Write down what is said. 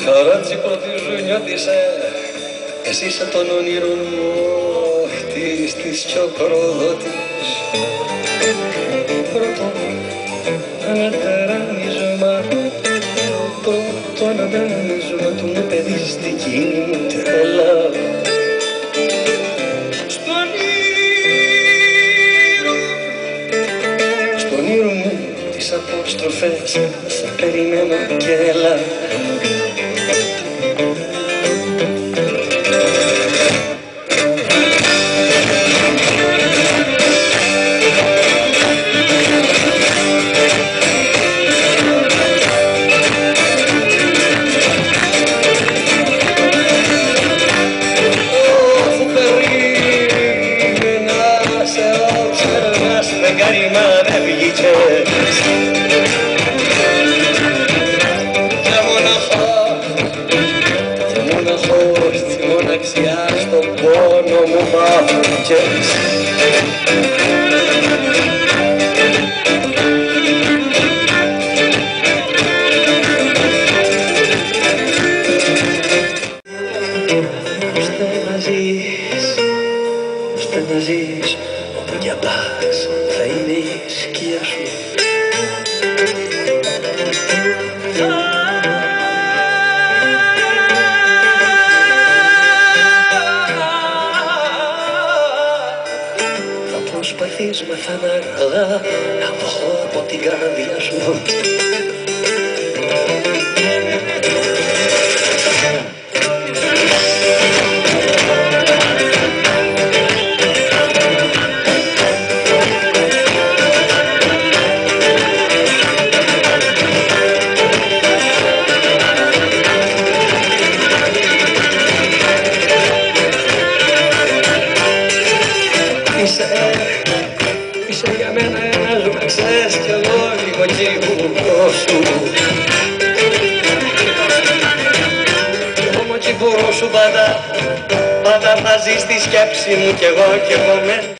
Χαράτσι πρώτη νιώτησε, εσύ είσαι των όνειρων μου, χτίστης κι ο προδότης. Πρώτο ανατεράνισμα, πρώτο ανατεράνισμα του μου παιδιστική μου τρέλα. Στον όνειρο μου τις απόστροφες σε περιμένω κι έλα. Στη μοναξιά, στον πόνο μου μάθηκες. Ώστε να ζεις, όπου κι αν πας, θα είναι η σκιά σου. Προσπαθείς με θανάρα να βγω από την καρδιά σου. Είσαι για μένα ένας μαξές κι εγώ λίγο τσιμπουρό σου. Κι εγώ με τσιμπουρό σου πάντα θα ζει στη σκέψη μου κι εγώ με